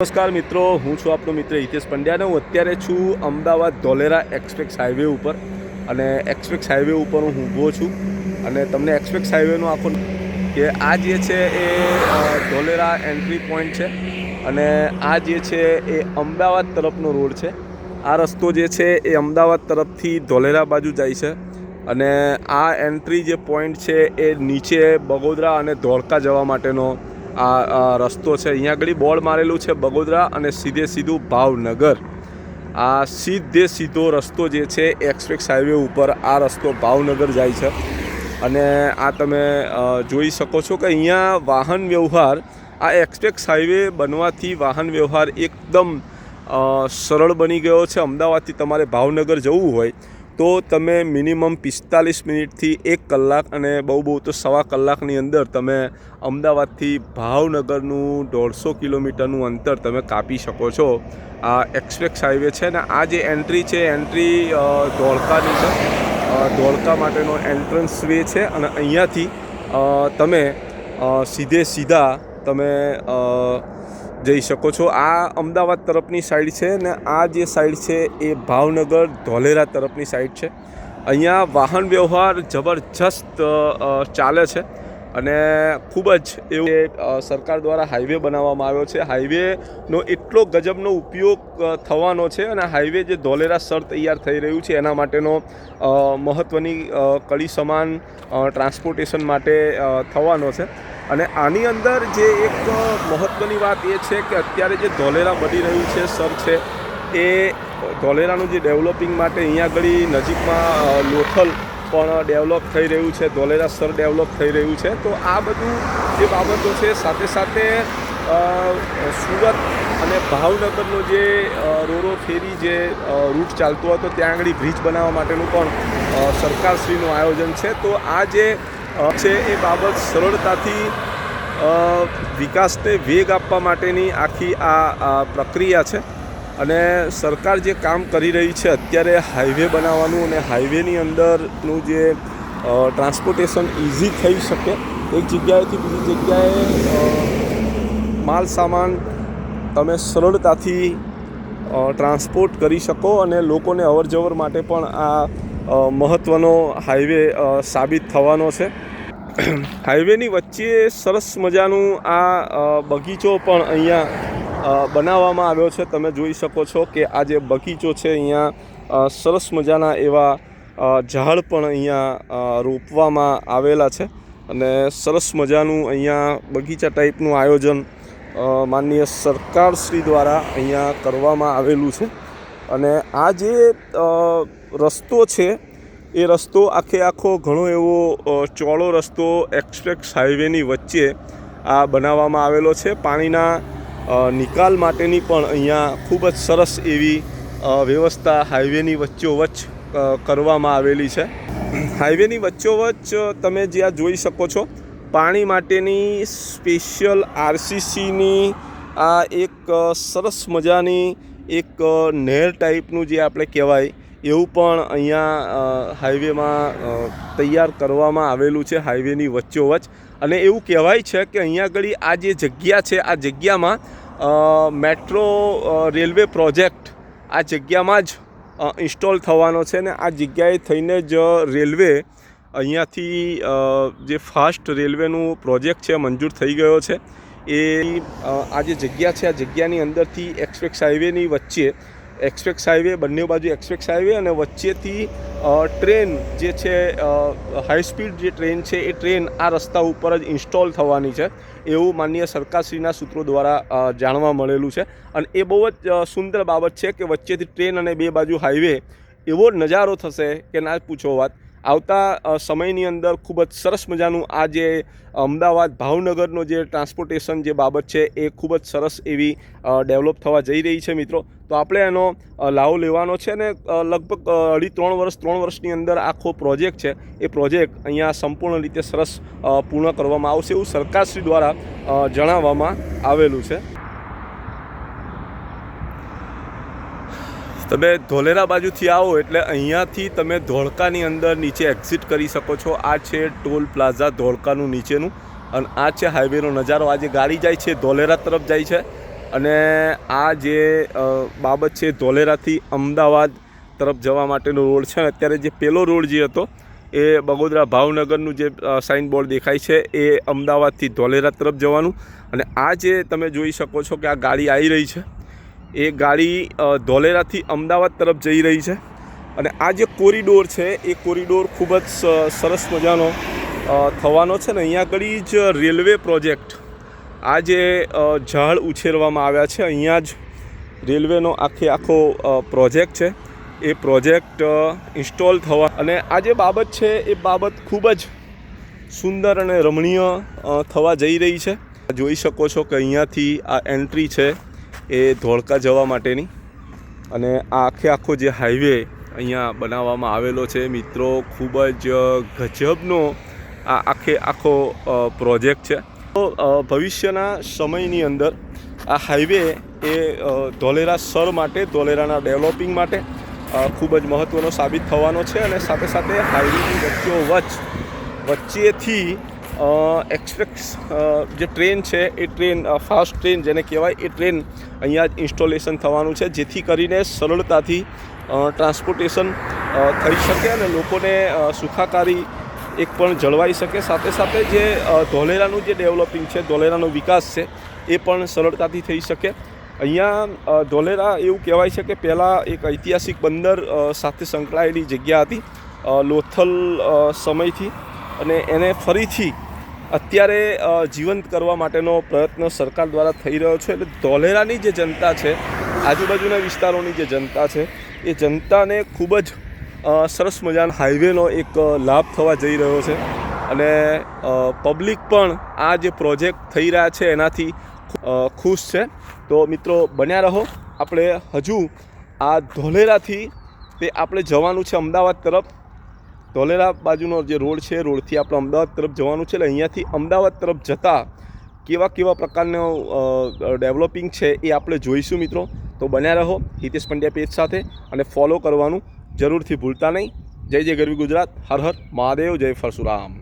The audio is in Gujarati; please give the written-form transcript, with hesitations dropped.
નમસ્કાર મિત્રો, હું છું આપનો મિત્ર હિતેશ પંડ્યા. હું અત્યારે છું અમદાવાદ ધોલેરા એક્સપ્રેસ હાઈવે ઉપર અને એક્સપ્રેસ હાઈવે ઉપર હું ઊભો છું અને તમને એક્સપ્રેસ હાઈવેનો આખો કે આ જે છે એ ધોલેરા એન્ટ્રી પોઈન્ટ છે અને આ જે છે એ અમદાવાદ તરફનો રોડ છે. આ રસ્તો જે છે એ અમદાવાદ તરફથી ધોલેરા બાજુ જાય છે અને આ એન્ટ્રી જે પોઈન્ટ છે એ નીચે બગોદરા અને ધોળકા જવા માટેનો આ રસ્તો છે. અહીંયા આગળ બોર્ડ મારેલું છે બગોદરા અને સીધે સીધું ભાવનગર. આ સીધો રસ્તો જે છે એક્સપ્રેસ હાઈવે ઉપર આ રસ્તો ભાવનગર જાય છે અને આ તમે જોઈ શકો છો કે અહીંયા વાહન વ્યવહાર આ એક્સપ્રેસ હાઈવે બનવાથી વાહન વ્યવહાર એકદમ સરળ બની ગયો છે. અમદાવાદથી તમારે ભાવનગર જવું હોય તો તમે મિનિમમ 45 મિનિટથી 1 કલાક અને બહુ તો સવા કલાકની અંદર તમે અમદાવાદથી ભાવનગરનું 150 કિલોમીટરનું અંતર તમે કાપી શકો છો. આ એક્સપ્રેસ હાઈવે છે ને આ જે એન્ટ્રી છે એન્ટ્રી ધોળકાની છે. ધોળકા માટેનો એન્ટ્રન્સ વે છે અને અહીંયાથી તમે સીધા તમે જઈ શકો છો. આ અમદાવાદ તરફની સાઈડ છે ને આ જે સાઈડ છે એ ભાવનગર ધોલેરા તરફની સાઈડ છે. અહીંયા વાહન વ્યવહાર જબરજસ્ત ચાલે છે અને ખૂબ જ એવું સરકાર દ્વારા હાઈવે બનાવવામાં આવ્યો છે. હાઈવેનો એટલો ગજબનો ઉપયોગ થવાનો છે અને હાઈવે જે ધોલેરા સર તૈયાર થઈ રહ્યું છે એના માટેનો મહત્ત્વની કડી સમાન ટ્રાન્સપોર્ટેશન માટે થવાનો છે. અને આની અંદર જે એક મહત્ત્વની વાત એ છે કે અત્યારે જે ધોલેરા બની રહ્યું છે સર છે એ ધોલેરાનું જે ડેવલપિંગ માટે અહીંયા આગળ નજીકમાં લોથલ પણ ડેવલપ થઈ રહ્યું છે, ધોલેરા સર ડેવલપ થઈ રહ્યું છે. તો આ બધું જે બાબતો છે સાથે સાથે સુરત અને ભાવનગરનો જે રોરો ફેરી જે રૂટ ચાલતો હતો ત્યાં આગળ બ્રિજ બનાવવા માટેનું પણ સરકારશ્રીનું આયોજન છે. તો આ જે છે એ બાબત સરળતાથી વિકાસને વેગ આપવા માટેની આખી આ પ્રક્રિયા છે અને સરકાર જે કામ કરી રહી છે અત્યારે હાઈવે બનાવવાનું અને હાઈવેની અંદરનું જે ટ્રાન્સપોર્ટેશન ઇઝી થઈ શકે, એક જગ્યાએથી બીજી જગ્યાએ માલ સામાન તમે સરળતાથી ટ્રાન્સપોર્ટ કરી શકો અને લોકોને અવરજવર માટે પણ આ મહત્ત્વનો હાઈવે સાબિત થવાનો છે. હાઈવેની વચ્ચે સરસ મજાનું આ બગીચો પણ અહીંયા બનાવવામાં આવ્યો છે. તમે જોઈ શકો છો કે આ જે બગીચો છે અહીંયા સરસ મજાના એવા ઝાડ પણ અહીંયા રોપવામાં આવેલા છે અને સરસ મજાનું અહીંયા બગીચા ટાઈપનું આયોજન માનનીય સરકારશ્રી દ્વારા અહીંયા કરવામાં આવેલું છે. અને આ જે રસ્તો છે એ રસ્તો આખો ઘણો એવો ચોળો રસ્તો એક્સપ્રેસ હાઈવેની વચ્ચે આ બનાવવામાં આવેલો છે. પાણીના નિકાલ માટેની પણ અહીંયા ખૂબ જ સરસ એવી વ્યવસ્થા હાઈવેની વચ્ચોવચ્ચ કરવામાં આવેલી છે. હાઈવેની વચ્ચોવચ્ચ તમે જ્યાં જોઈ શકો છો પાણી માટેની સ્પેશિયલ આરસીસીની આ એક સરસ મજાની એક નહેર ટાઈપનું જે આપણે કહેવાય એવું પણ અહીંયા હાઈવેમાં તૈયાર કરવામાં આવેલું છે હાઈવેની વચ્ચોવચ્ચ. અને એવું કહેવાય છે કે અહીંયા આગળ આ જે જગ્યા છે આ જગ્યામાં મેટ્રો રેલવે પ્રોજેક્ટ આ જગ્યામાં જ ઇન્સ્ટોલ થવાનો છે ને આ જગ્યાએ થઈને જ રેલવે અહીંયાથી જે ફાસ્ટ રેલવેનું પ્રોજેક્ટ છે મંજૂર થઈ ગયો છે. એ આ જે જગ્યા છે આ જગ્યાની અંદરથી એક્સપ્રેસ હાઈવેની વચ્ચે એક્સપ્રેસ હાઈવે બંને બાજુ એક્સપ્રેસ હાઈવે અને વચ્ચેથી ટ્રેન જે છે હાઈ સ્પીડ જે ટ્રેન છે એ ટ્રેન આ રસ્તા ઉપર જ ઇન્સ્ટોલ થવાની છે એવું માનનીય સરકારશ્રીના સૂત્રો દ્વારા જાણવા મળેલું છે. અને એ બહુ જ સુંદર બાબત છે કે વચ્ચેથી ટ્રેન અને બે બાજુ હાઈવે એવો નજારો થશે કે ના પૂછો વાત. આવતા સમયની અંદર ખૂબ જ સરસ મજાનું આ જે અમદાવાદ ભાવનગરનો જે ટ્રાન્સપોર્ટેશન જે બાબત છે એ ખૂબ જ સરસ એવી ડેવલપ થવા જઈ રહી છે મિત્રો. તો આપણે એનો લાવો લેવાનો છે ને લગભગ 3 વર્ષની અંદર આખો પ્રોજેક્ટ છે એ પ્રોજેક્ટ અહીંયા સંપૂર્ણ રીતે સરસ પૂર્ણ કરવામાં આવશે એવું સરકારશ્રી દ્વારા જણાવવામાં આવેલું છે. તમે ધોલેરા બાજુથી આવો એટલે અહીંયાથી તમે ધોળકાની અંદર નીચે એક્ઝિટ કરી શકો છો. આ છે ટોલ પ્લાઝા ધોળકાનું નીચેનું અને આ છે હાઈવેનો નજારો. આ જે ગાડી જાય છે ધોલેરા તરફ જાય છે અને આ જે બાબત છે ધોલેરાથી અમદાવાદ તરફ જવા માટેનો રોડ છે. અત્યારે જે પેલો રોડ જે હતો એ બગોદરા ભાવનગરનું જે સાઇન બોર્ડ દેખાય છે એ અમદાવાદથી ધોલેરા તરફ જવાનું. અને આ જે તમે જોઈ શકો છો કે આ ગાડી આવી રહી છે એ ગાડી ધોલેરાથી અમદાવાદ તરફ જઈ રહી છે. અને આ જે કોરિડોર છે એ કોરિડોર ખૂબ જ સરસ મજાનો થવાનો છે. ને અહીંયા આગળ જ રેલવે પ્રોજેક્ટ, આ જે ઝાડ ઉછેરવામાં આવ્યા છે અહીંયા જ રેલવેનો આખો પ્રોજેક્ટ છે એ પ્રોજેક્ટ ઇન્સ્ટોલ થવા. અને આ જે બાબત છે એ બાબત ખૂબ જ સુંદર અને રમણીય થવા જઈ રહી છે. જોઈ શકો છો કે અહીંયાથી આ એન્ટ્રી છે એ ધોળકા જવા માટેની. અને આ આખો જે હાઈવે અહીંયા બનાવવામાં આવેલો છે મિત્રો, ખૂબ જ ગજબનો આ આખો પ્રોજેક્ટ છે. તો ભવિષ્યના સમયની અંદર આ હાઈવે એ ધોલેરા શહેર માટે, ધોલેરાના ડેવલપિંગ માટે ખૂબ જ મહત્ત્વનો સાબિત થવાનો છે. અને સાથે સાથે હાઈવેની વચ્ચેથી એક્સપ્રેસ જે ટ્રેન છે એ ટ્રેન, ફાસ્ટ ટ્રેન જેને કહેવાય, એ ટ્રેન અહીંયા જ ઇન્સ્ટોલેશન થવાનું છે, જેથી કરીને સરળતાથી ટ્રાન્સપોર્ટેશન થઈ શકે અને લોકોને સુખાકારી એક પણ જળવાઈ શકે. સાથે સાથે જે ધોલેરાનું જે ડેવલપિંગ છે, ધોલેરાનો વિકાસ છે એ પણ સરળતાથી થઈ શકે. અહીંયા ધોલેરા એવું કહેવાય છે કે પહેલાં એક ઐતિહાસિક બંદર સાથે સંકળાયેલી જગ્યા હતી લોથલ સમયથી, અને એને ફરીથી અત્યારે જીવંત કરવા માટેનો પ્રયત્ન સરકાર દ્વારા થઈ રહ્યો છે. એટલે ધોલેરાની જે જનતા છે, આજુબાજુના વિસ્તારોની જે જનતા છે, એ જનતાને ખૂબ જ સરસ મજાના હાઈવેનો એક લાભ થવા જઈ રહ્યો છે. અને પબ્લિક પણ આ જે પ્રોજેક્ટ થઈ રહ્યા છે એનાથી ખુશ છે. તો મિત્રો બન્યા રહો. આપણે હજુ આ ધોલેરાથી તે આપણે જવાનું છે અમદાવાદ તરફ. ધોલેરા બાજુનો જે રોડ છે, રોડથી આપણે અમદાવાદ તરફ જવાનું છે. એટલે અહીંયાથી અમદાવાદ તરફ જતાં કેવા પ્રકારનું ડેવલપિંગ છે એ આપણે જોઈશું મિત્રો. તો બન્યા રહો હિતેશ પંડ્યા પેજ સાથે અને ફોલો કરવાનું જરૂરથી ભૂલતા નહીં. જય જય ગરવી ગુજરાત, હર હર મહાદેવ, જય પરશુરામ.